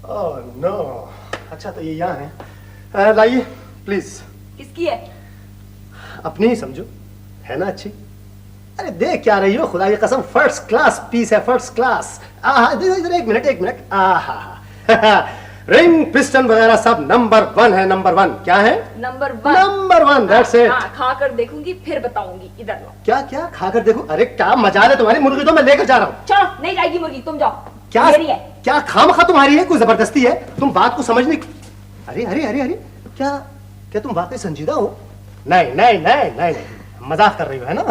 Oh no, अच्छा तो ये यहाँ है, लाइए प्लीज। किसकी है? अपनी ही समझो, है ना अच्छी? अरे देख क्या रही हो, खुदा की कसम फर्स्ट क्लास पीस है, फर्स्ट क्लास। इधर एक मिनट एक मिनट। रिंग पिस्टन वगैरह सब नंबर 1 है, नंबर 1। क्या है? नंबर 1। Number 1, that's it. खा कर देखूंगी फिर बताऊंगी। इधर लो। क्या क्या खा कर देखो? अरे क्या मजाल है तुम्हारी, मुर्गी तो मैं लेकर जा रहा हूँ। चलो, नहीं जाएगी मुर्गी, तुम जाओ। क्या मेरी है। क्या खामखा तुम्हारी है, कोई जबरदस्ती है? तुम बात को समझने। अरे अरे अरे अरे, क्या क्या तुम वाकई संजीदा हो? नहीं नहीं नहीं नहीं नहीं, मजाक कर रही हो है ना?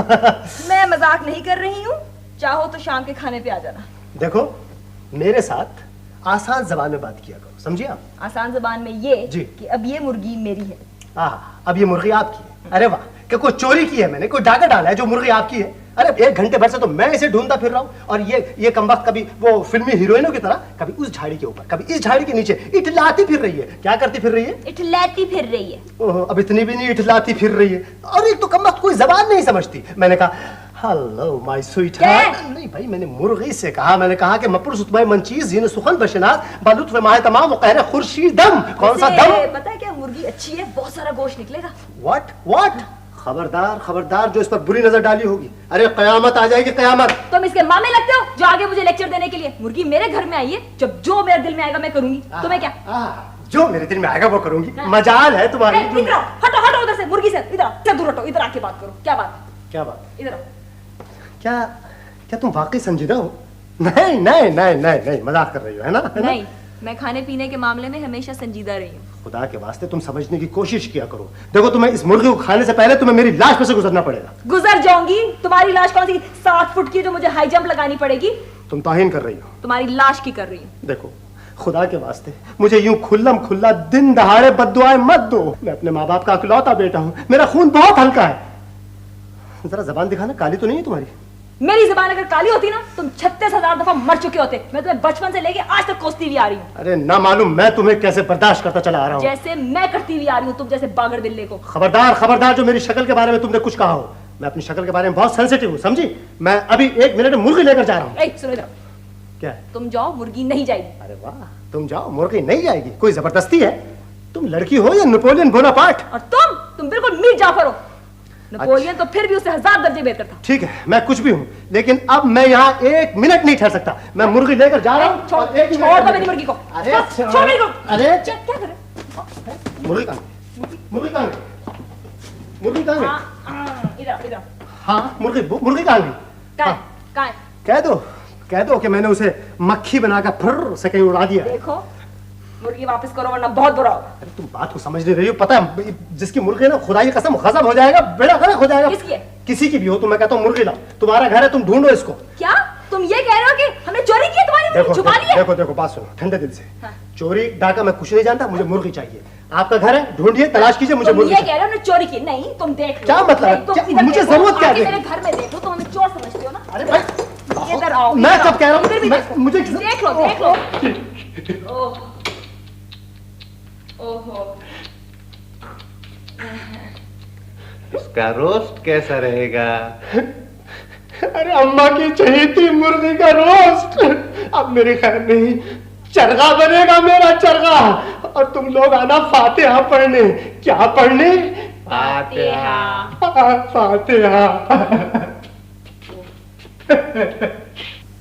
मैं मजाक नहीं कर रही हूँ, चाहो तो शाम के खाने पे आ जाना। देखो मेरे साथ आसान जबान में बात किया करो, समझिए आप? आसान जबान में ये जी। कि अब ये मुर्गी मेरी है। अब ये मुर्गी आपकी है? अरे वाह, क्या कोई चोरी की है मैंने, कोई डाका डाला है जो मुर्गी आपकी है? अरे 1 घंटे भर से तो मैं इसे ढूंढता फिर रहा हूँ, और ये कमबख्त कभी वो फिल्मी हीरोइनों की तरह कभी उस झाड़ी के ऊपर कभी इस झाड़ी के नीचे इठलाती फिर रही है। क्या करती फिर रही है? इठलाती फिर रही है। ओह, अब इतनी भी नहीं इठलाती फिर रही है, और एक तो कमबख्त कोई जबान नहीं समझती। मैंने कहा हेलो माय स्वीट हार्ट। नहीं भाई, मैंने मुर्गी से कहा, मैंने कहा कि मपुर सुतमाई मंचीज जीन सुखन बशनात बालुत फमाए तमाम वक़ैर खुर्शीदम। कौन सा दम? पता है क्या, मुर्गी अच्छी है, बहुत सारा गोश्त निकलेगा। व्हाट? खबरदार खबरदार, जो इस पर बुरी नजर डाली होगी, अरे कयामत आ जाएगी, कयामत। तुम इसके मामे लगते हो जो आगे मुझे लेक्चर देने के लिए। मुर्गी मेरे घर में आई है, जब जो मेरे दिल में आएगा मैं करूंगी। तुम्हें क्या? जो मेरे दिल में आएगा वो करूंगी। मजाल है तुम्हारी। इधर आओ, हटो हटो उधर से, मुर्गी से इधर दूर हटो, इधर आके बात करो। क्या बात? क्या बात? इधर आओ। क्या क्या तुम वाकई संजीदा हो? नहीं नहीं नहीं नहीं नहीं, मजाक कर रही हो है ना? नहीं, मैं खाने पीने के मामले में हमेशा संजीदा रही हूँ। खुदा के वास्ते तुम समझने की कोशिश किया करो। देखो, तुम्हें इस मुर्गी को खाने से पहले तुम्हें मेरी लाश पे से गुजरना पड़ेगा। गुजर जाऊंगी? तुम्हारी लाश कौन सी 7 फुट की जो मुझे हाई जंप लगानी पड़ेगी? तुम तौहीन कर रही हो। तुम्हारी लाश की कर रही हूँ। देखो खुदा के वास्ते मुझे यूं खुल्लम खुल्ला दिन दहाड़े बद्दुआएं मत दो। मैं अपने माँ बाप का अकलौता बेटा हूँ, मेरा खून बहुत हल्का है। जरा जबान दिखाना, काली तो नहीं है तुम्हारी? मेरी जबान अगर काली होती ना, तुम 36,000 दफा मर चुके होते। मैं तुम्हें बचपन से लेके आज तक कोसती हुई आ रही हूँ। अरे ना मालूम मैं तुम्हें कैसे बर्दाश्त करता चला आ रहा हूँ। जैसे मैं करती हुई आ रही हूँ, तुम जैसे बागड़ बिल्ले को। खबरदार खबरदार, जो मेरी शक्ल के बारे में तुमने कुछ कहा हो। मैं अपनी शक्ल के बारे में बहुत सेंसिटिव हूँ, समझी? मैं अभी 1 मिनट में मुर्गी लेकर जा रहा हूँ। सुनो इधर। क्या है? तुम जाओ, मुर्गी नहीं जाएगी। अरे वाह, तुम जाओ, मुर्गी नहीं जाएगी? कोई जबरदस्ती है? तुम लड़की हो या नेपोलियन बोनापार्ट? और तुम बिल्कुल मीर जाफर हो। नेपोलियन तो फिर भी उससे 1000 दर्जे बेहतर था। ठीक है, मैं कुछ भी हूँ, लेकिन अब मैं यहाँ 1 मिनट नहीं ठहर सकता। मैं मुर्गी लेकर जा रहा हूँ। छोड़ दो मेरी मुर्गी को। अरे छोड़ मेरी को। अरे क्या कर रहे? मुर्गी कहाँ? मुर्गी कहाँ? मुर्गी कहाँ? इधर। हाँ, मुर्गी कहाँ गई? कहाँ है? कह दो कि मैंने उसे मक्खी बनाकर फुर्र से कहीं उड़ा दिया। देखो, मुर्गी वापस करो वरना बहुत बुरा होगा। अरे तुम बात को समझ नहीं रही हो। पता है, जिसकी मुर्गी ना, खुदा की कसम खत्म हो जाएगा, बेड़ा गर्क हो जाएगा। किसकी है? किसी की भी हो, तो मैं कहता हूँ मुर्गी लाओ। तुम्हारा घर है, तुम ढूंढो इसको। क्या तुम ये कह रहे हो कि हमने चोरी की है तुम्हारी मुर्गी, छुपा ली है? देखो बात सुनो ठंडे दिल से। चोरी डाका मैं कुछ नहीं जानता, मुझे मुर्गी चाहिए। आपका घर है, ढूंढिए, तलाश कीजिए, मुझे मुर्गी। ये कह रहे हो हमने चोरी की? नहीं, तुम देख लो। क्या मतलब? मुझे जरूरत क्या है? मेरे घर में देखो, तुम हमें चोर समझते हो ना? अरे भाई इधर आओ। मैं कब कह रहा हूँ? मुझे देख लो। ओहो, इसका रोस्ट कैसा रहेगा? अरे अम्मा की चहेती मुर्गी का रोस्ट। अब मेरी खैर नहीं, चरगा बनेगा मेरा चरगा। और तुम लोग आना फातिहा पढ़ने। क्या पढ़ने? फातिहा। फातिहा।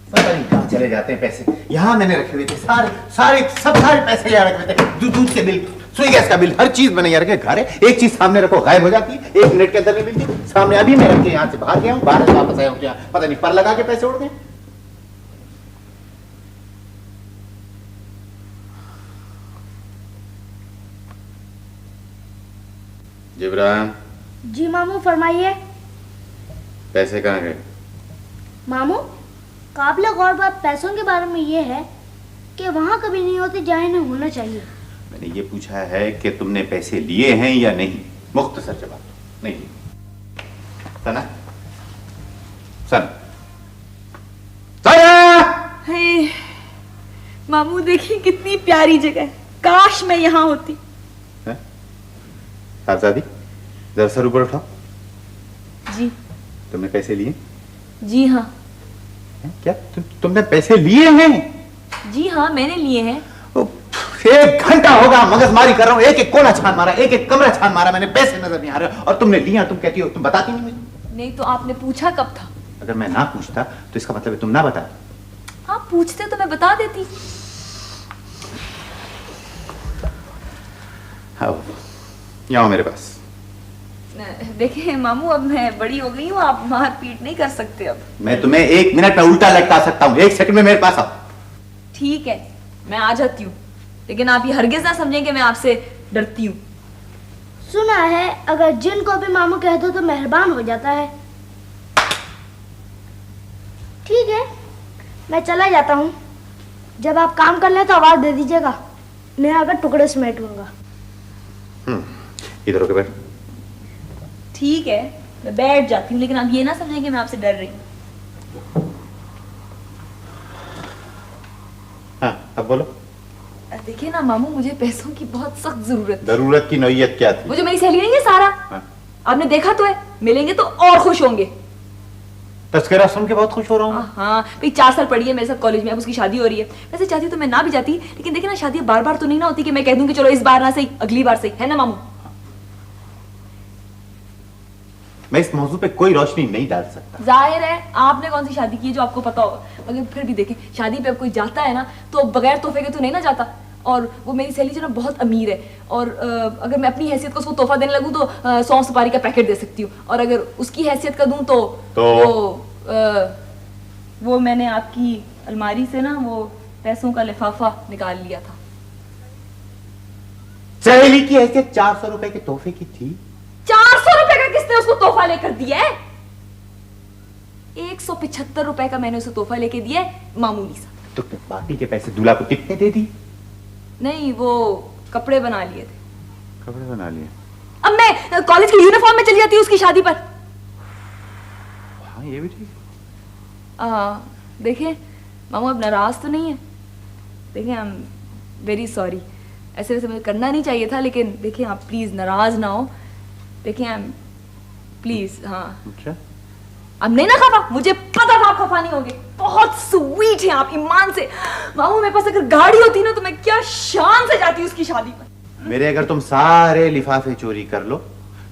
पता नहीं कहाँ चले जाते हैं पैसे। यहाँ मैंने रखे हुए थे सारे पैसे यहाँ रखे हुए थे। दूध के बिल, सुई गैस का बिल, हर चीज मैंने यहाँ रखे। घर है, एक चीज सामने रखो गायब हो जाती है, 1 मिनट के अंदर नहीं मिलती। सामने अभी मैं रख के यहाँ से बाहर गया हूँ, बाहर से वापस आया हूँ, पता नहीं पर लगा के पैसे उड़ गए। जिब्रान। जी मामू, फरमाइए। पैसे कहाँ गए? मामू, काबिल गौर बात पैसों के बारे में ये है कि वहाँ कभी नहीं होते जहाँ इन्हें होना चाहिए। मैंने ये पूछा है कि तुमने पैसे लिए हैं या नहीं। मुख्तसर जवाब दो। नहीं लिए। सना, मामू देखिए कितनी प्यारी जगह, काश मैं यहाँ होती। साहबजादी, जरा सर ऊपर उठाओ। जी। तुमने पैसे लिए? जी हाँ। क्या तुमने पैसे लिए हैं? जी हाँ, मैंने लिए हैं। 1 घंटा होगा मगजमारी कर रहा हूं, एक एक कोना छान मारा, एक एक कमरा छान मारा मैंने, पैसे नजर नहीं आ रहे और तुमने लिया। तुम कहती हो, तुम बताती नहीं मुझे। नहीं तो आपने पूछा कब था? अगर मैं ना पूछता तो इसका मतलब है तुम ना बता। आप पूछते तो मैं बता देती। आओ, यहाँ मेरे पास। देखिए मामू, अब मैं बड़ी हो गई हूँ, आप मार पीट नहीं कर सकते अब। मैं तुम्हें 1 मिनट में उल्टा लटका सकता हूँ, 1 सेकंड में मेरे पास आओ। ठीक है, मैं आ जाती हूँ, लेकिन आप ये हरगिज ना समझें कि मैं आपसे डरती हूँ। सुना है अगर जिन को भी मामू कह दो तो मेहरबान हो जाता है। ठीक है, मैं चला जाता हूँ। जब आप काम कर ले तो आवाज दे दीजिएगा, मैं आकर टुकड़े समेट लूंगा। इधर होके बैठ। ठीक है, मैं बैठ जाती हूँ, लेकिन आप ये ना समझें कि मैं आपसे डर रही हूँ। हाँ, अब बोलो। देखिए ना मामू, मुझे पैसों की बहुत सख्त जरूरत है। जरूरत की नौयत क्या थी? वो जो मेरी सहेली नहीं है सारा, हाँ। आपने देखा तो है, मिलेंगे तो और खुश होंगे। तस्करा सुन के बहुत खुश हो रहा हूँ। हाँ भाई, 4 साल पढ़ी है मेरे साथ कॉलेज में, अब उसकी शादी हो रही है। वैसे चाहती तो मैं ना भी जाती, लेकिन देखिए ना, शादी बार बार तो नहीं ना होती कि मैं कह दूं कि चलो इस बार ना सही अगली बार सही, है ना मामू? मैं इस मौजू पे कोई रोशनी नहीं डाल सकता। जाहिर है आपने कौन सी शादी की है जो आपको पता होगा, मगर फिर भी देखें, शादी पे अब कोई जाता है ना तो बगैर तोहफे के तो नहीं ना जाता। और वो मेरी सहेली जो ना बहुत अमीर है, और अगर मैं अपनी हैसियत को उसको तोहफा देने लगूं तो 100 सुपारी का पैकेट दे सकती हूँ, और अगर उसकी हैसियत का दूं तो वो मैंने आपकी अलमारी से ना वो पैसों का लिफाफा निकाल लिया था। सहेली की हैसियत 400 रुपए के तोहफे की थी। 400 रुपए का किसने उसको तोहफा लेकर दिया है? 175 रुपए का मैंने उसे तोहफा लेके दिया है, मामूली सा। तो बाकी के पैसे दूल्हा को कितने दे दी? नहीं, वो कपड़े बना लिए थे। कपड़े बना लिए? अब मैं कॉलेज की यूनिफॉर्म में चली जाती हूँ उसकी शादी पर। हाँ, ये भी ठीक है। देखिए मामू, अब नाराज तो नहीं है? देखिए, आई एम वेरी सॉरी, ऐसे वैसे मुझे करना नहीं चाहिए था, लेकिन देखिए आप प्लीज नाराज ना हो। देखिए आई एम प्लीज। हाँ, अच्छा, अब नहीं ना खफा, मुझे पता था आप खफा नहीं होंगे। बहुत स्वीट हैं आप, ईमान से। मामू, मेरे पास अगर गाड़ी होती ना तो मैं क्या शान से जाती उसकी शादी पर। मेरे अगर तुम सारे लिफाफे चोरी कर लो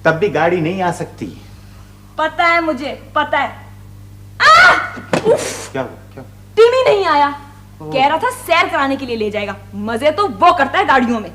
तब भी गाड़ी नहीं आ सकती। पता है मुझे, पता है। क्या हुआ? क्या? टीमी नहीं आया, कह रहा था सैर कराने के लिए ले जाएगा। मजे तो वो करता है गाड़ियों में।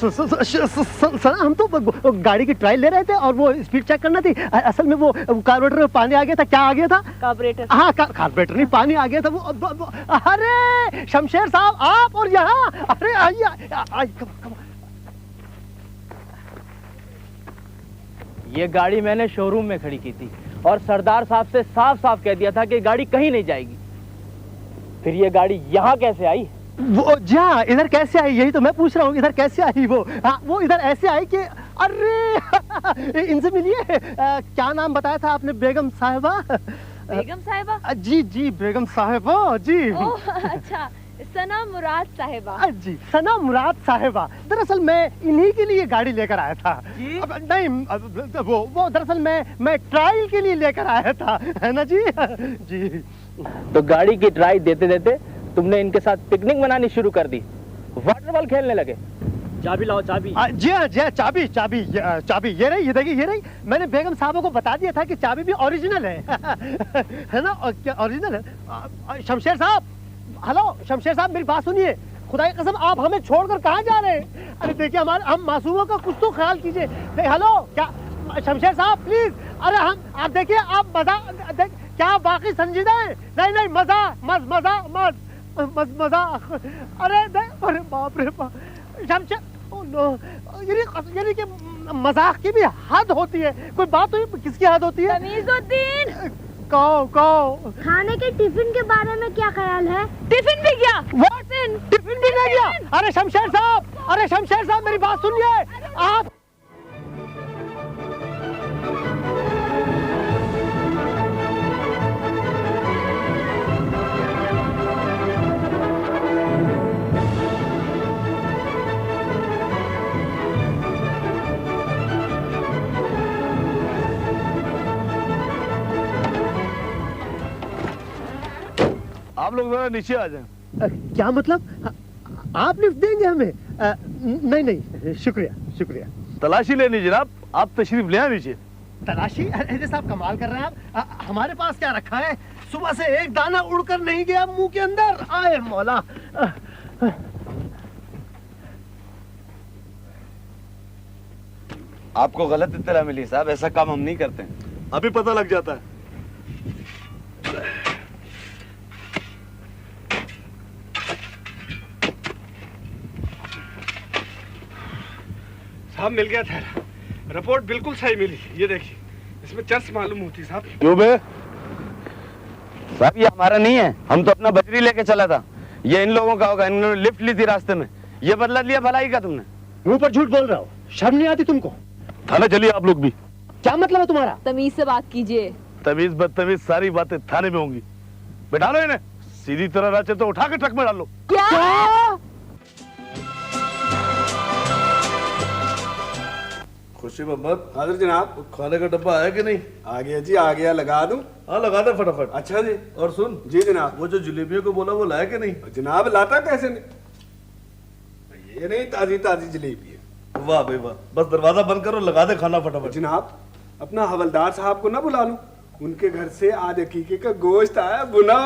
सर, हम तो गाड़ी की ट्रायल ले रहे थे और वो स्पीड चेक करना थी। असल में वो कार्बोरेटर में पानी आ गया था। क्या आ गया था? कार्बोरेटर। हाँ, कार्बोरेटर नहीं, पानी आ गया था। वो अरे शमशेर साहब, आप और यहाँ, अरे आइए। ये गाड़ी मैंने शोरूम में खड़ी की थी और सरदार साहब से साफ साफ कह दिया था कि गाड़ी कहीं नहीं जाएगी। फिर ये गाड़ी यहाँ कैसे आई? वो जा इधर कैसे आई, यही तो मैं पूछ रहा हूँ, इधर कैसे आई वो? हाँ, वो इधर ऐसे आई कि अरे इनसे मिलिए। क्या नाम बताया था आपने? बेगम साहिबा? बेगम साहिबा? जी जी बेगम साहिबा जी। ओह अच्छा, सना मुराद साहिबा। जी सना मुराद साहिबा। दरअसल मैं इन्हीं के लिए गाड़ी लेकर आया था। नहीं वो दरअसल मैं ट्रायल के लिए लेकर आया था, है ना जी? जी। तो गाड़ी की ट्राई देते देते तुमने इनके साथ पिकनिक मनानी शुरू कर दी, वाटर बॉल खेलने लगे। चाबी लाओ, चाबी। जी हाँ जी हाँ, चाबी चाबी चाबी ये रही, ये देखिए ये रही। मैंने बेगम साहबों को बता दिया था कि चाबी भी ओरिजिनल है है ना? और क्या ओरिजिनल है? शमशेर साहब, हेलो शमशेर साहब, मेरी बात सुनिए। खुदा की कसम आप हमें छोड़कर कहाँ जा रहे हैं? अरे देखिए हम मासूमों का कुछ तो ख्याल कीजिए। हेलो क्या शमशेर साहब प्लीज, अरे हम आप देखिए, आप मजा क्या बाकी संजीदा है? नहीं नहीं मजा मजा अरे बाप रे बाप शमशेर, ओह नो, यानी कि मजाक की भी हद होती है। कोई बात हुई, किसकी हद होती है? तमीज़ुद्दीन, कहो खाने के टिफिन के बारे में क्या ख्याल है? टिफिन भी गया? टिफिन भी नहीं गया? अरे शमशेर साहब मेरी बात सुनिए। आप लोग जरा नीचे आ जाएं। क्या मतलब? आप लिफ्ट देंगे हमें? नहीं शुक्रिया। तलाशी लेनी जनाब, आप तशरीफ ले आए नीचे। तलाशी? अरे साहब कमाल कर रहे हैं आप। हमारे पास क्या रखा है? सुबह से एक दाना उड़कर नहीं गया मुंह के अंदर। आए मौला। आपको गलत इत्तला मिली साहब, ऐसा काम हम नहीं करते। अभी पता लग जाता है। साहब मिल गया था, रिपोर्ट बिल्कुल सही मिली। ये देखिए, इसमें चर्च मालूम होती साहब। क्यों बे? साहब ये हमारा नहीं है, हम तो अपना बजरी लेके चला था। ये इन लोगों का होगा, इन्होंने लिफ्ट ली थी रास्ते में। ये बदला लिया भलाई का तुमने। मुंह पर झूठ बोल रहा हो, शर्म नहीं आती तुमको? थाने चलिए आप लोग भी। क्या मतलब है तुम्हारा? तमीज से बात कीजिए। तमीज बदतमीज सारी बातें थाने में होंगी। बैठा लो इन्हें, सीधी तरह रास्ते तो उठा के ट्रक में डाल लो। क्या? खुशी मोहम्मद। हाजिर जनाब। खाने का डब्बा आया कि नहीं? आ गया जी, आ गया। लगा दूं? हाँ लगा दे फटाफट। अच्छा जी। और सुन जी जनाब। वो जो जलेबियों को बोला वो लाया कि नहीं? जनाब लाता कैसे नहीं, ये नहीं ताजी ताजी जलेबी है। वाह भाई वाह। बस दरवाजा बंद करो, लगा दे खाना फटाफट। जनाब अपना हवलदार साहब को ना बुला लूं, उनके घर से आज हकीके का गोश्त आया बुना।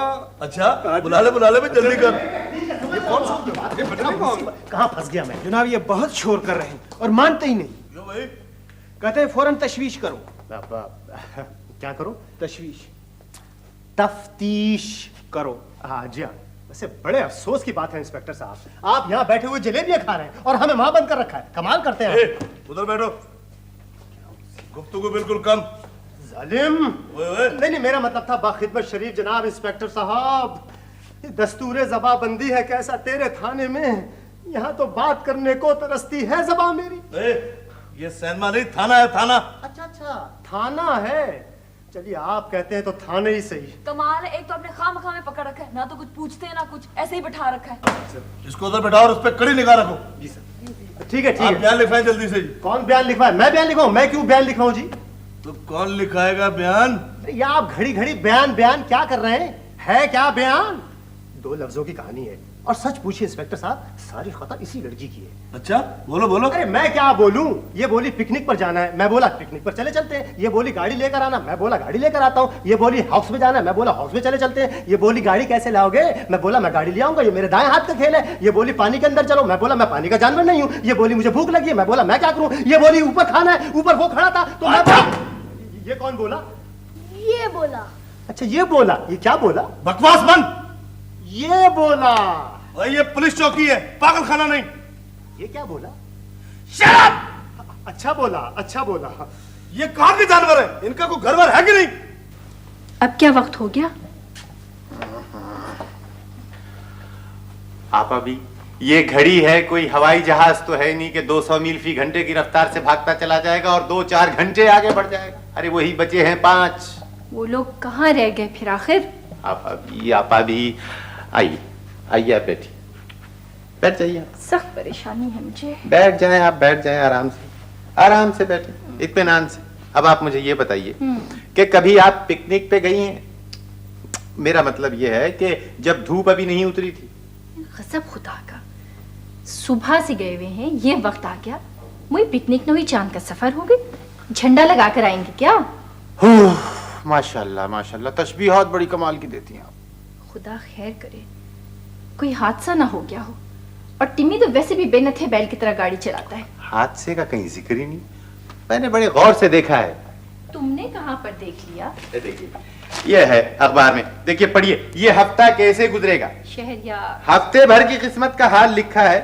अच्छा बुला ले भी जल्दी कर। ये कौन सा? कहाँ फंस गया मैं? जनाब ये बहुत शोर कर रहे हैं और मानते ही नहीं। क्यों भाई? कहते हैं फौरन तशवीश करो। क्या करो? तशवीश तफ्तीश करो। हाँ जी हाँ। वैसे बड़े अफसोस की बात है इंस्पेक्टर साहब, आप यहाँ बैठे हुए जलेबियां खा रहे हैं और हमें वहां बंद कर रखा है। कमाल करते हैं। उधर बैठो, गुफ्तगू बिल्कुल कम। जालिम। नहीं मेरा मतलब था बाखिदमत शरीफ जनाब इंस्पेक्टर साहब, दस्तूर जबाबंदी है कैसा तेरे थाने में? यहाँ तो बात करने को तरसती है जबा मेरी। ये सैनमा नहीं, थाना है थाना। अच्छा थाना है। चलिए आप कहते हैं तो थाने ही सही। कमाल है, एक तो आपने खामखा में पकड़ रखा है, ना तो कुछ पूछते हैं ना कुछ, ऐसे ही बैठा रखा है। इसको उधर बैठाओ और उस पर कड़ी निगाह रखो। जी सर। ठीक है आप बयान लिखवाएं जल्दी से। कौन बयान लिखवाए? मैं बयान लिखवाऊं? मैं क्यों बयान लिखवाऊं जी? तो कौन लिखाएगा बयान? या आप घड़ी घड़ी बयान क्या कर रहे हैं? है क्या बयान? 2 लफ्जों की कहानी है। और सच पूछिए इंस्पेक्टर साहब, सारी खता इसी लड़की की है। अच्छा बोलो। अरे मैं क्या बोलूं? ये बोली पिकनिक पर जाना है, मैं बोला पिकनिक पर चले चलते हैं। ये बोली गाड़ी लेकर आना, मैं बोला गाड़ी लेकर आता हूँ। ये बोली हाउस में जाना है, मैं बोला हाउस में चले चलते हैं। ये बोली गाड़ी कैसे लाओगे, मैं बोला मैं गाड़ी ले आऊंगा, ये मेरे दाएं हाथ का खेल है। ये बोली पानी के अंदर चलो, मैं बोला मैं पानी का जानवर नहीं हूँ। ये बोली मुझे भूख लगी है, मैं बोला मैं क्या करूँ। ये बोली ऊपर खाना है, ऊपर वो खड़ा था तो मैं। ये कौन बोला? ये बोला। अच्छा ये बोला। ये क्या बोला? बकवास बंद। ये बोला। भाई ये पुलिस चौकी है, पागल खाना नहीं। ये क्या बोला? Shut up. अच्छा बोला। ये कहाँ के जानवर है? इनका कोई घर वर है कि नहीं? अब क्या वक्त हो गया? आप अभी ये घड़ी है, कोई हवाई जहाज तो है नहीं कि 200 मील फी घंटे की रफ्तार से भागता चला जाएगा और 2-4 घंटे आगे बढ़ जाएगा। अरे वही बचे हैं 5। वो लोग कहाँ रह गए फिर आखिर? आप अभी आइए आइए, आप बैठिए, बैठ जाइए आप। सख्त परेशानी है मुझे। बैठ जाएं आप, बैठ जाएं आराम से बैठे, इत्मीनान से। अब आप मुझे ये बताइए कि कभी आप पिकनिक पे गई हैं? मेरा मतलब ये है कि जब धूप अभी नहीं उतरी थी। गजब खुदा का, सुबह से गए हुए हैं, ये वक्त आ गया, मुझे पिकनिक न हुई, चांद का सफर हो गई। झंडा लगा कर आएंगे क्या? माशाल्लाह माशाल्लाह, तशबीहात बड़ी कमाल की देती हैं आप। खुदा खैर करे, कोई हादसा ना हो गया हो। और टिम्मी तो वैसे भी बेनथे बैल की तरह गाड़ी चलाता है। हादसे का कहीं जिक्र ही नहीं, मैंने बड़े गौर से देखा है। तुमने कहाँ पर देख लिया? देखिए, ये है अखबार में, देखिए पढ़िए, ये हफ्ता कैसे गुजरेगा। शहरयार, हफ्ते भर की किस्मत का हाल लिखा है,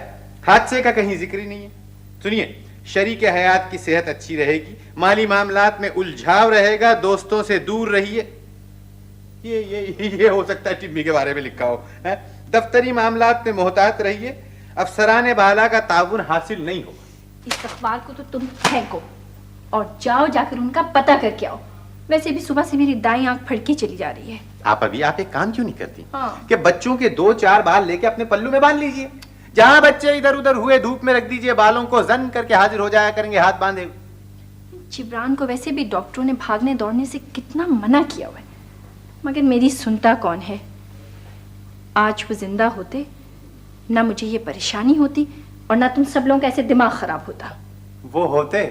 हादसे का कहीं जिक्र ही नहीं है। सुनिए, शरीक हयात की सेहत अच्छी रहेगी, माली मामलात में उलझाव रहेगा, दोस्तों से दूर रहिए। ये हो सकता है टिम्मी के बारे में लिखा हो, है? दफ्तरी मामलात में मोहतात रहिए, अफसराने बाला का ताउन हासिल नहीं होगा। इस अखबार को तो तुम फेंको और जाओ जाकर उनका पता करके आओ। वैसे भी सुबह से मेरी दाई आंख फड़की चली जा रही है। आप एक काम क्यों नहीं करती? हाँ। कि बच्चों के 2-4 बाल लेके अपने पल्लू में बांध लीजिए, जहां बच्चे इधर उधर हुए धूप में रख दीजिए, बालों को जन करके हाजिर हो जाया करेंगे हाथ बांधे। जिब्रान को वैसे भी डॉक्टरों ने भागने दौड़ने से कितना मना किया हुआ है, मगर मेरी सुनता कौन है। आज वो जिंदा होते ना मुझे ये परेशानी होती और ना तुम सब लोगों का ऐसे दिमाग खराब होता। वो होते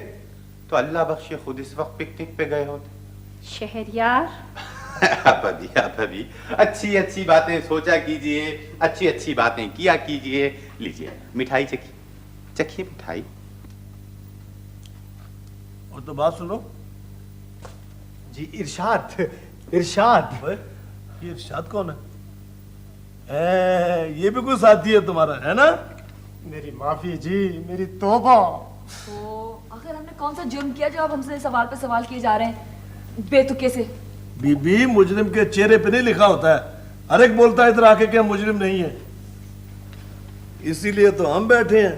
तो अल्लाह बख्शे खुद इस वक्त पिकनिक पे गए होते। शहरयार, आप अभी अच्छी बातें सोचा कीजिए, अच्छी बातें किया कीजिए। लीजिए मिठाई चखिए मिठाई। और तो बात सुनो जी। इरशाद। ये इरशाद कौन है? ये भी कोई साथी है तुम्हारा, है ना? मेरी माफी जी, मेरी तौबा। आखिर हमने कौन सा जुर्म किया जो आप हमसे सवाल पे सवाल किए जा रहे हैं बेतुके से? बीबी, मुजरिम के चेहरे पे नहीं लिखा होता है, हर एक बोलता है इधर आके कि हम मुजरिम नहीं है। इसीलिए तो हम बैठे हैं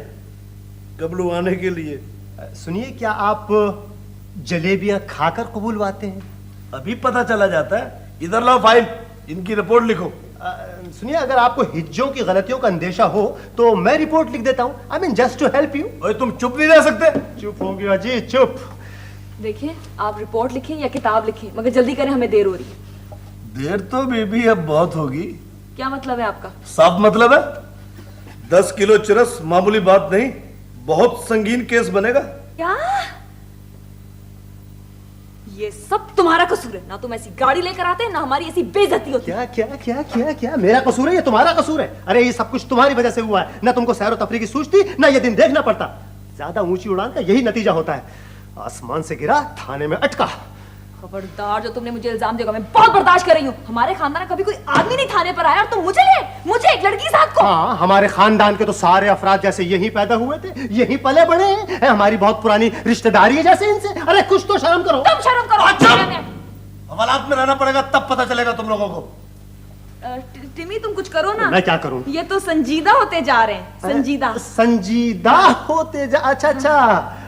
कबलू आने के लिए। सुनिए, क्या आप जलेबियां खाकर कबूलवाते हैं? अभी पता चला जाता है। इधर लाओ फाइल, इनकी रिपोर्ट लिखो। सुनिए, अगर आपको हिज्जों की गलतियों का अंदेशा हो तो मैं रिपोर्ट लिख देता हूं। I mean just to help you. ओए, तुम चुप नहीं रह सकते? चुप हो गया जी, चुप। देखिए, आप रिपोर्ट लिखें या किताब लिखें, मगर जल्दी करें, हमें देर हो रही है। देर तो बीबी अब बहुत होगी। क्या मतलब है आपका? साफ मतलब है 10 किलो चरस मामूली बात नहीं, बहुत संगीन केस बनेगा। क्या? ये सब तुम्हारा कसूर है। ना तुम ऐसी गाड़ी लेकर आते, ना हमारी ऐसी बेइज्जती होती। क्या क्या क्या क्या क्या मेरा कसूर है? ये तुम्हारा कसूर है। अरे ये सब कुछ तुम्हारी वजह से हुआ है। ना तुमको सैर व तफरीह की सूझ थी, ना ये दिन देखना पड़ता। ज्यादा ऊंची उड़ान का यही नतीजा होता है। आसमान से गिरा, थाने में अटका। खबरदार, जो तुमने मुझे इल्जाम दिया मैं बहुत बर्दाश्त कर रही हूँ। हमारे खानदान का कभी कोई आदमी नहीं थाने पर आया और तुम मुझे एक लड़की के साथ को। हाँ, हमारे खानदान के तो सारे अफराद जैसे यहीं पैदा हुए थे, यहीं पले बड़े हैं। हमारी बहुत पुरानी रिश्तेदारी है जैसे इनसे। अरे कुछ तो शर्म करो। तुम शर्म करो। हवालात में रहना पड़ेगा, तब पता चलेगा तुम लोगों को। टिमी, तुम कुछ करो ना। मैं क्या करूं? ये तो संजीदा होते जा रहे हैं। संजीदा होते जा। अच्छा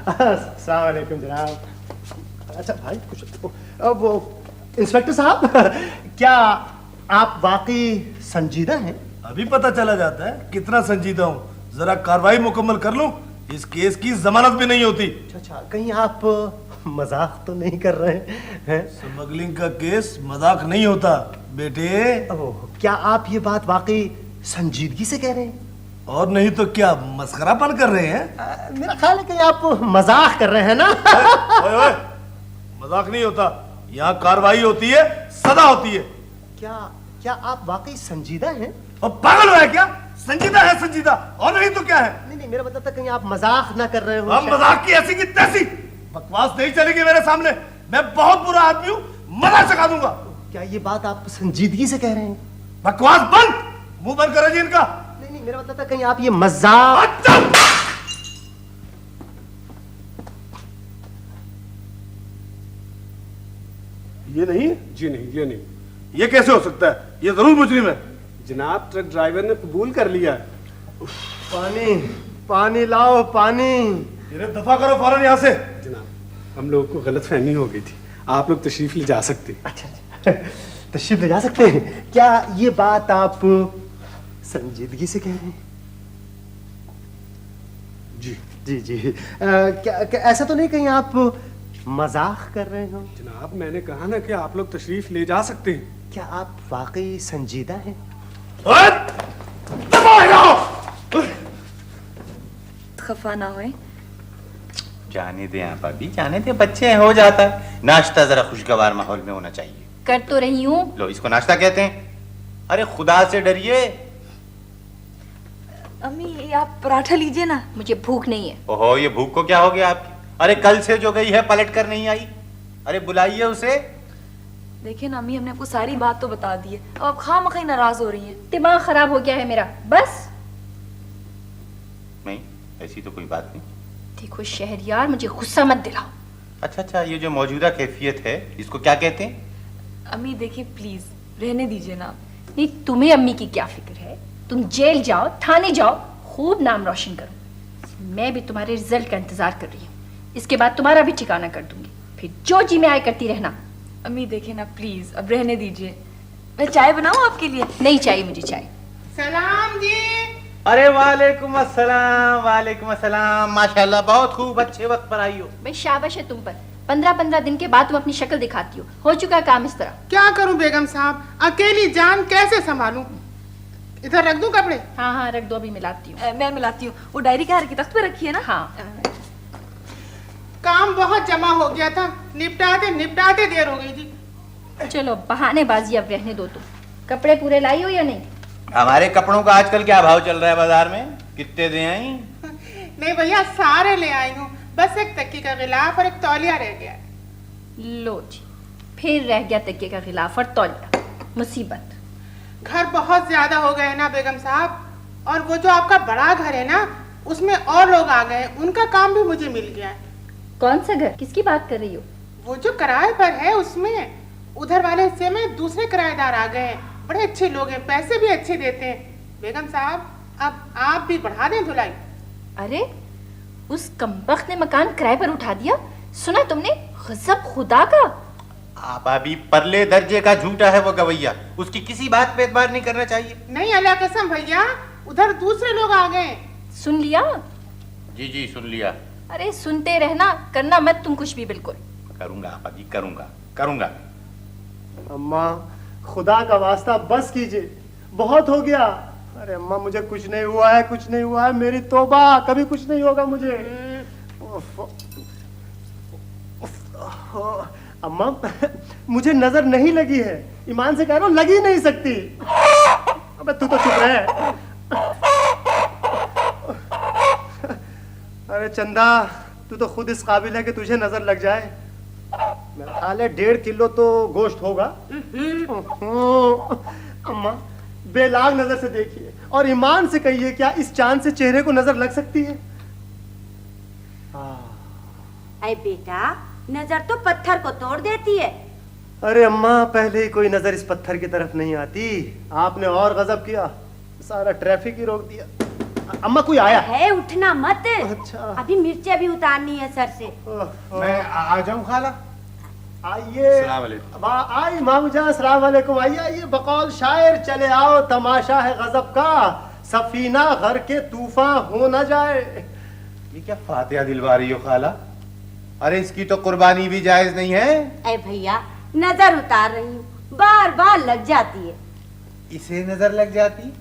अस्सलाम वालेकुम जनाब। अच्छा भाई, कुछ वो इंस्पेक्टर साहब, क्या आप वाकई संजीदा हैं? अभी पता चला जाता है कितना संजीदा हूँ। जरा कार्रवाई मुकम्मल कर लूं, इस केस की जमानत भी नहीं होती। अच्छा, कहीं आप मजाक तो नहीं कर रहे हैं? स्मगलिंग का केस मजाक नहीं होता बेटे। क्या आप ये बात वाकई संजीदगी से कह रहे हैं? और नहीं तो क्या मस्खरापन कर रहे हैं? मेरा ख्याल है कि आप मजाक कर रहे हैं ना। ओए, मजाक नहीं होता, यहाँ कार्रवाई होती है, सजा होती है। क्या आप वाकई संजीदा हैं? और पागल हुआ है क्या? संजीदा है संजीदा, और नहीं तो क्या है? नहीं, मेरा मतलब था कहीं आप मजाक ना कर रहे हो। हम मजाक की ऐसी की तैसी बकवास नहीं चलेगी मेरे सामने। मैं बहुत बुरा आदमी हूँ, मजा सिखा दूंगा। क्या ये बात आप संजीदगी से कह रहे हैं? बकवास बंद, मुंह बंद करो जी इनका। नहीं, मेरा मतलब था कहीं आप ये मजाक। ये नहीं? जी नहीं, ये नहीं। ये कैसे हो सकता है? ये जरूर मुजरिम है। जनाब ट्रक ड्राइवर ने कबूल कर लिया है। पानी, पानी लाओ, पानी। इन्हें दफा करो फौरन यहाँ से। जनाब हम लोगों को गलतफहमी हो गई थी, आप लोग तशरीफ ले जा सकते। अच्छा, तशरीफ ले जा सकते हैं। क्या ये बात आप संजीदगी से कह रहे हैं? जी जी जी। क्या ऐसा तो नहीं कहीं आप मजाक कर रहे हो? जनाब मैंने कहा ना कि आप लोग तशरीफ ले जा सकते हैं। क्या आप वाकई संजीदा हैं? खफा ना होए। जाने दे आप अभी, जाने दे, बच्चे हैं, हो जाता है। नाश्ता जरा खुशगवार माहौल में होना चाहिए। कर तो रही हूँ। लो इसको नाश्ता कहते हैं। अरे खुदा से डरिए। अम्मी ये आप पराठा लीजिए ना। मुझे भूख नहीं है। ओहो, ये भूख को क्या हो गया आपकी? अरे कल से जो गई है पलट कर नहीं आई। अरे बुलाइए उसे। देखिए ना अम्मी, हमने आपको सारी बात तो बता दी है, अब आप खामखा नाराज हो रही हैं। दिमाग खराब हो गया है मेरा, बस। नहीं, ऐसी तो कोई बात नहीं। देखो शहरयार, मुझे गुस्सा मत दिलाओ। अच्छा, ये जो मौजूदा कैफियत है इसको क्या कहते हैं? अम्मी देखिए प्लीज रहने दीजिए ना। नहीं, तुम्हें अम्मी की क्या फिक्र है? तुम जेल जाओ, थाने जाओ, खूब नाम रोशन करो। मैं भी तुम्हारे रिजल्ट का इंतजार कर रही हूँ। इसके बाद तुम्हारा भी ठिकाना कर दूंगी, फिर जो जी में आए करती रहना। अम्मी देखिए ना प्लीज, अब रहने दीजिए। मैं चाय बनाऊं आपके लिए? नहीं चाहिए मुझे चाय। सलाम जी। अरे वालेकुम अस्सलाम, वालेकुम अस्सलाम। माशाल्लाह बहुत खूब, अच्छे वक्त पर आई हो। भाई शाबाश है तुम पर। 15-15 दिन के बाद तुम अपनी शक्ल दिखाती हो चुका काम इस तरह। क्या करूं बेगम साहब, अकेली जान कैसे संभालूं? इधर रख दूं कपड़े? हाँ हाँ रख दो, अभी मिलाती हूँ। मैं मिलाती हूँ। वो डायरी कहाँ रखी? तख्त पे रखी है ना? हाँ। काम बहुत जमा हो गया था, निपटाते निपटाते देर हो गई थी। चलो बहानेबाजी अब रहने दो। तुम कपड़े पूरे लाई हो या नहीं? हमारे कपड़ों का आजकल क्या भाव चल रहा है बाजार में? कितने दे आई? नहीं भैया, सारे ले आई हूँ, बस एक तकिए का गिलाफ और एक तौलिया रह गया। लो जी, फिर रह गया तकिए का गिलाफ और तौलिया। मुसीबत। घर बहुत ज्यादा हो गए ना बेगम साहब, और वो जो आपका बड़ा घर है ना, उसमें और लोग आ गए, उनका काम भी मुझे मिल गया है। कौन सा घर? किसकी बात कर रही हो? वो जो किराए पर है उसमें, उधर वाले हिस्से में दूसरे किराएदार आ गए हैं, बड़े अच्छे लोग हैं, पैसे भी अच्छे देते हैं। बेगम साहब अब आप भी बढ़ा दें धुलाई। अरे उस कमबख्त ने मकान किराए पर उठा दिया, सुना तुमने? गजब खुदा का। आप अभी परले दर्जे का झूठा है वो गवैया, उसकी किसी बात पे एतबार नहीं करना चाहिए। नहीं अल्लाह कसम भैया, उधर दूसरे लोग आ गए। सुन लिया? जी जी सुन लिया। अरे सुनते रहना, करना मत तुम कुछ भी। बिल्कुल करूंगा अभी, करूंगा। अम्मा खुदा का वास्ता बस कीजिए, बहुत हो गया। अरे अम्मा मुझे कुछ नहीं हुआ है, कुछ नहीं हुआ है, मेरी तौबा, कभी कुछ नहीं होगा मुझे। अम्मा मुझे नजर नहीं लगी है, ईमान से कह रहा हूं, लगी नहीं सकती। अबे तू तो चुप रहे। अरे चंदा, तू तो खुद इस काबिल है कि तुझे नजर लग जाए। मेरा ख्याल है 1.5 किलो तो गोश्त होगा। अम्मा बेलाग नजर से देखिए और ईमान से कहिए, क्या इस चांद से चेहरे को नजर लग सकती है? अरे बेटा, नजर तो पत्थर को तोड़ देती है। अरे अम्मा पहले ही कोई नजर इस पत्थर की तरफ नहीं आती, आपने और गजब किया, सारा ट्रैफिक ही रोक दिया। अम्मा कोई आया है? उठना मत। अच्छा। अभी मिर्चें भी उतारनी है सर से। मैं आ जाऊं खाला? आइए। आई मामू जान, अस्सलाम वालेकुम। आइए बकौल शायर, चले आओ, तमाशा है गजब का, सफीना घर के तूफान हो न जाए। ये क्या फातिहा दिलवा रही हो खाला? अरे इसकी तो कुर्बानी भी जायज नहीं है। अरे भैया नजर उतार रही हूँ, बार बार लग जाती है। इसे नजर लग जाती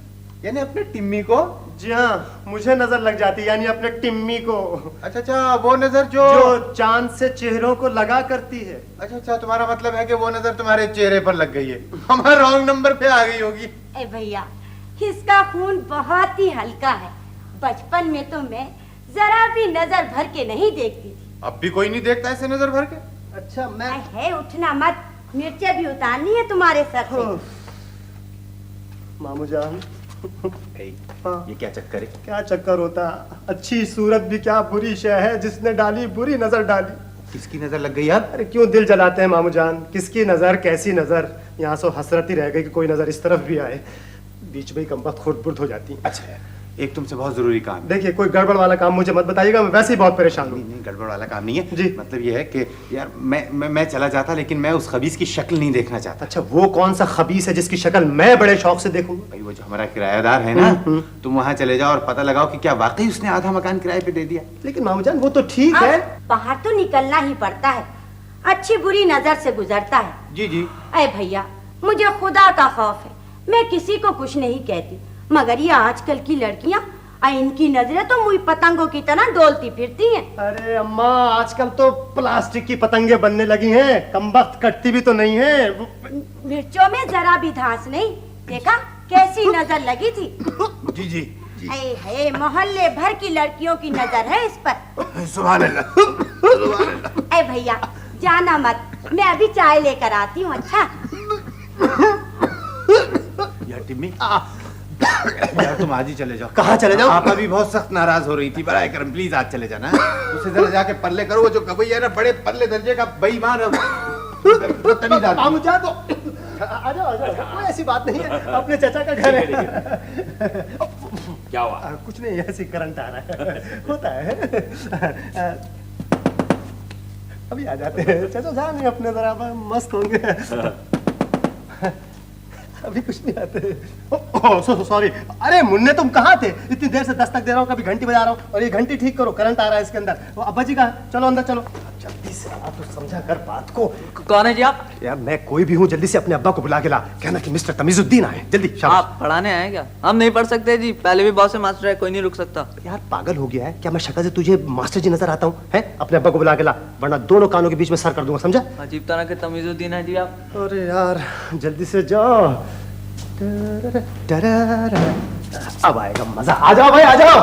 यानी अपने टिम्मी को? जी हाँ, मुझे नजर लग जाती यानी अपने टिम्मी को। अच्छा, वो नजर जो चांद से चेहरों को लगा करती है। अच्छा, तुम्हारा मतलब है कि वो नजर तुम्हारे चेहरे पर लग गई है, हमारे रॉन्ग नंबर पे आ गई होगी। ए भैया, इसका खून बहुत ही हल्का है। बचपन में तो मैं जरा भी नजर भर के नहीं देखती थी। अब भी कोई नहीं देखता ऐसे नजर भर के? अच्छा मैं है, उठना मत, मिर्चें भी उतारनी है तुम्हारे सर से। मामू जान ये क्या चक्कर है? क्या चक्कर होता, अच्छी सूरत भी क्या बुरी शय है जिसने डाली बुरी नजर डाली। किसकी नजर लग गई अब? अरे क्यों दिल जलाते हैं मामू जान? किसकी नजर, कैसी नजर? यहाँ सो हसरत ही रह गई कि कोई नजर इस तरफ भी आए। बीच में ही कम वक्त खुर्द बुर्द हो जाती। अच्छा, एक तुमसे बहुत जरूरी काम है। देखिए, कोई गड़बड़ वाला काम मुझे मत बताइएगा, मैं वैसे ही बहुत परेशान हूँ। नहीं, गड़बड़ वाला काम नहीं है जी। मतलब ये है कि यार मैं चला जाता, लेकिन मैं उस खबीस की शक्ल नहीं देखना चाहता। अच्छा, वो कौन सा खबीस है जिसकी शक्ल मैं बड़े शौक से देखूंगा? भाई वो जो हमारा किराएदार है ना, तुम वहाँ चले जाओ और पता लगाओ कि क्या वाकई उसने आधा मकान किराए पे दे दिया। लेकिन मामू जान, वो तो ठीक है। बाहर तो निकलना ही पड़ता है, अच्छी बुरी नजर से गुजरता है। जी जी। अरे भैया, मुझे खुदा का खौफ है, मैं किसी को कुछ नहीं कहती, मगर ये आजकल की लड़कियां, इनकी नजरें तो मुई पतंगों की तरह डोलती फिरती हैं। अरे अम्मा, आजकल तो प्लास्टिक की पतंगे बनने लगी हैं, कमबख्त कटती भी तो नहीं है। मिर्चों में जरा भी धांस नहीं, देखा कैसी नजर लगी थी। जी जी। है मोहल्ले भर की लड़कियों की नजर है इस पर। सुभान अल्लाह। ए भैया, जाना मत, मैं अभी चाय लेकर आती हूँ। अच्छा यार टिम्मी, यार तुम आज ही चले जाओ। कहाँ चले जाओ? आप अभी बहुत सख्त नाराज हो रही थी, बराए करम प्लीज आज चले जाना। उसे जरा जाके पल्ले करो, वो जो कबैया है ना, बड़े पल्ले दर्जे का बेईमान है। मामू जान, आ जाओ, कोई ऐसी बात नहीं है, अपने चाचा का घर है। क्या हुआ? कुछ नहीं, ऐसे करंट आ रहा है, होता है। अभी आ जाते हैं चाचा जान, अपने जरा मस्त होंगे। अभी कुछ नहीं आते। सॉरी। अरे मुन्ने, तुम कहाँ थे? इतनी देर से दस्तक दे रहा हूँ, कभी घंटी बजा रहा हूँ, और ये घंटी ठीक करो, करंट आ रहा है इसके अंदर। वो अब्बा जी कहाँ? चलो अंदर चलो। जल्दी से आ, तो समझा कर बात को। कौन है जी आप? यार मैं कोई भी हूँ, जल्दी से अपने अब्बा को बुला के ला, कहना कि मिस्टर तमीजुद्दीन आए जल्दी। आप पढ़ाने आए क्या? हम नहीं पढ़ सकते जी, पहले भी बहुत से मास्टर है, कोई नहीं रुक सकता। यार पागल हो गया है क्या? मैं शक्ल से तुझे मास्टर जी नजर आता हूँ? है, अपने अब्बा को बुला के ला, वरना दोनों कानों के बीच में सर कर दूंगा, समझा? अजीब तरह के तमीजुद्दीन है जी आप। अरे यार जल्दी से जाओ। अब आएगा मजा। आ जाओ भाई, आ जाओ,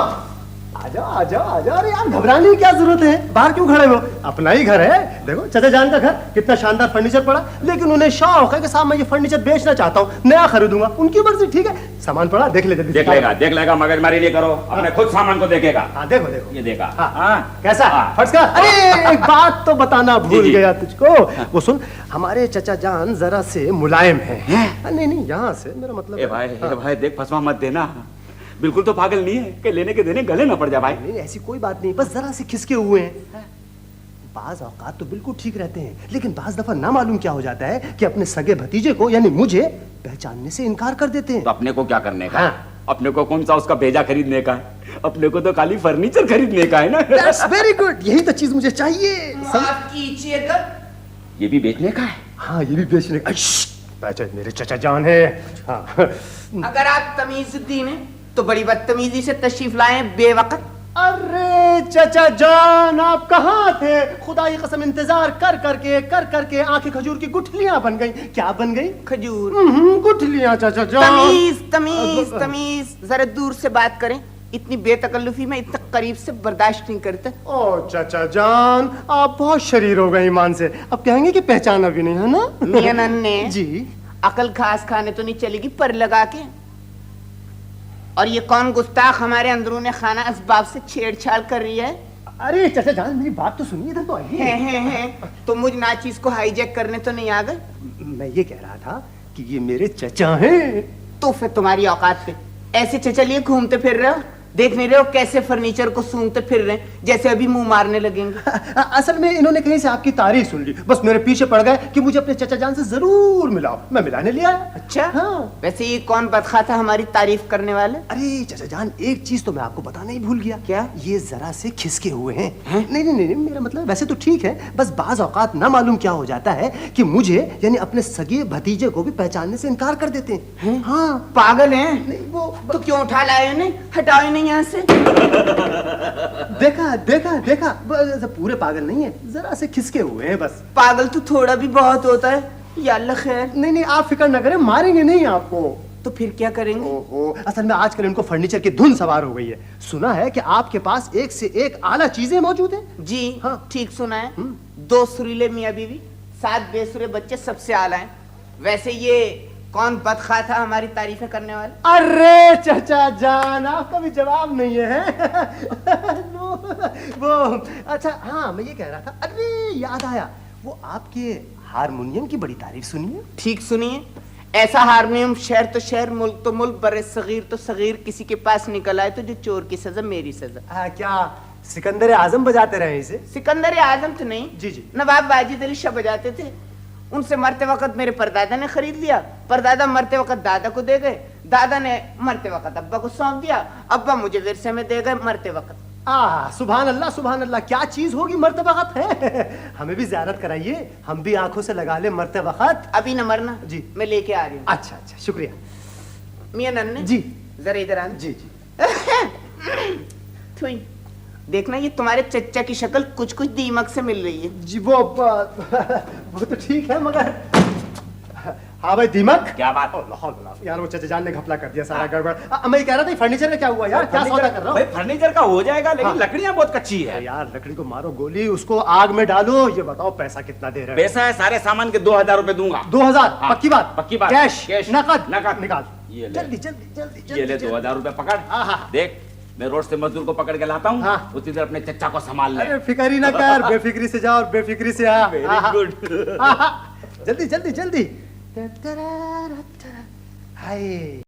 आ जाओ, आ जाओ, आ जाओ। अरे यार घबराने की क्या जरूरत है? बाहर क्यों खड़े हो? अपना ही घर है। देखो चाचा जान का घर, कितना शानदार फर्नीचर पड़ा, लेकिन उन्हें शौक है कि साहब मैं ये फर्नीचर बेचना चाहता हूँ, नया खरीदूंगा। उनकी मर्जी, ठीक है, सामान पड़ा, देख ले जल्दी। देख लेगा, मगजमारी नहीं करो, अपने खुद सामान को देखेगा। हाँ देखो देखो, ये देखा। हाँ कैसा फर्ज का? अरे एक बात तो बताना भूल गया तुझको। वो सुन, हमारे चाचा जान जरा से मुलायम है। नहीं नहीं, यहाँ से मेरा मतलब। ए भाई देख, फंसवा मत देना, बिल्कुल तो पागल नहीं है कि लेने के देने गले ना पड़ जाए भाई। नहीं ऐसी कोई बात नहीं, बस जरा से खिसके हुए हैं। बाज औकात तो बिल्कुल ठीक रहते हैं, लेकिन बाज दफा ना मालूम क्या हो जाता है कि अपने सगे भतीजे को यानी मुझे पहचानने से इनकार कर देते हैं। तो अपने को क्या करने का? अपने को कौन सा उसका भेजा खरीदने का है? अपने को तो खाली फर्नीचर खरीदने का है ना। That's very good, यही तो चीज मुझे चाहिए। माफ कीजिएगा, ये भी बेचने का है? हाँ ये भी बेचने का। पहचान, मेरे चाचा जान है। हाँ। अगर आप तमीजुद्दीन हैं तो बड़ी बदतमीजी से तशरीफ लाए बेवकत। अरे चाचा जान, आप कहाँ थे? खुदा की कसम, इंतजार कर करके आंखें खजूर की गुठलियां बन गई। क्या बन गई? खजूर। गुठलियां चाचा जान। तमीज तमीज तमीज, जरा दूर से बात करें, इतनी बेतकल्लुफी में इतना करीब से बर्दाश्त नहीं करते। ओ चाचा जान, आप बहुत शरीर हो गए ईमान से, अब कहेंगे कि पहचाना भी नहीं है ना? मियां नन्हे जी, अकल खास खाने तो नहीं चलेगी पर लगा के। और ये कौन गुस्ताख हमारे अंदरूने खाना असबाब से छेड़छाड़ कर रही है? अरे चाचा जान मेरी बात तो सुनिए, इधर तो आइए। हैं तो मुझ नाचीज को हाईजैक करने तो नहीं आ गए? मैं ये कह रहा था कि ये मेरे चचा हैं। तो फिर तुम्हारी औकात पे ऐसे चचलिए घूमते फिर रहे हो, देख नहीं रहे हो कैसे फर्नीचर को सूंघते फिर रहे हैं, जैसे अभी मुंह मारने लगेंगे। असल में इन्होंने कहीं से आपकी तारीफ सुन ली, बस मेरे पीछे पड़ गए कि मुझे अपने चचा जान से जरूर मिलाओ। मैं मिलाने लिया। अच्छा हाँ। वैसे ये कौन बदखा था हमारी तारीफ करने वाले? अरे चचा जान, एक चीज तो मैं आपको बताना ही भूल गया। क्या? ये जरा से खिसके हुए हैं। नहीं नहीं नहीं, मेरा मतलब वैसे तो ठीक है, बस बाज औकात ना मालूम क्या हो जाता है कि मुझे यानी अपने सगे भतीजे को भी पहचानने से इनकार कर देते हैं। हाँ पागल हैं। नहीं वो तो क्यों उठा लाए उन्हें? हटाओ नहीं यहाँ से। देखा देखा देखा, पूरे पागल नहीं है, जरा से खिसके हुए हैं बस। पागल तो थोड़ा भी बहुत होता है। या अल्लाह खैर। नहीं नहीं आप फिक्र न करें, मारेंगे नहीं आपको। तो फिर क्या करेंगे? ओहो, असल में आजकल इनको फर्नीचर की धुन सवार हो गई है। सुना है कि आपके पास एक से एक आला चीजें मौजूद हैं। जी हाँ ठीक सुना है। 2 सुरीले मियाँ बीवी, 7 बेसुरे बच्चे, सबसे आला हैं। वैसे ये कौन बदखा था हमारी तारीफें करने वाले? अरे चचा जान, आपका भी जवाब नहीं है। नो वो अच्छा हाँ, मैं ये कह रहा था, अरे याद आया, वो आपके हारमोनियम की बड़ी तारीफ सुनी है। ठीक सुनिए, ऐसा हारमोनियम शहर तो शहर, मुल्क तो मुल्क, बड़े सगीर तो सगीर किसी के पास निकल आए तो जो चोर की सजा मेरी सजा। क्या सिकंदर आजम बजाते रहे इसे? सिकंदर आजम तो नहीं जी जी, नवाब वाजिद अली शाह बजाते थे। उनसे मरते वक्त मेरे परदादा ने खरीद लिया, परदादा मरते वक्त दादा को दे गए, दादा ने मरते वक्त अब्बा को सौंप दिया, अब्बा मुझे विरसे में दे गए मरते वक्त। सुभान अल्लाह, क्या चीज होगी मरते वक्त है। हमें भी ज़ियारत कराइए, हम भी आंखों से लगा ले मरते वक्त। अभी न मरना जी, मैं लेके आ रही हूँ। अच्छा अच्छा, शुक्रिया। मियां नन्हे जी, जरा इधर आना। जी जी। थुई, देखना ये तुम्हारे चच्चा की शक्ल कुछ कुछ दीमक से मिल रही है। जी वो तो ठीक है, मगर हाँ भाई दीमक क्या बात यार, वो चचा जान ने घपला कर दिया सारा गड़बड़। मैं कह रहा था फर्नीचर का क्या हुआ यार, क्या सौदा कर रहा भाई? फर्नीचर का हो जाएगा, लेकिन लकड़ियां बहुत कच्ची है यार। लकड़ी को मारो गोली, उसको आग में डालो। ये बताओ पैसा कितना दे रहे हो? पैसा है सारे सामान के 2000 रुपए दूंगा। 2000? पक्की बात? पक्की बात। कैश? नकद निकाल। ये ले, जल्दी जल्दी जल्दी ये ले 2000 रुपए पकड़। देख, मैं रोड से मजदूर को पकड़ के लाता हूँ, उसी देर अपने चच्चा को संभाल ले। अरे फिक्र ही ना कर, बेफिक्री से जाओ और बेफिक्री से आ। Very good. जल्दी जल्दी जल्दी। हाय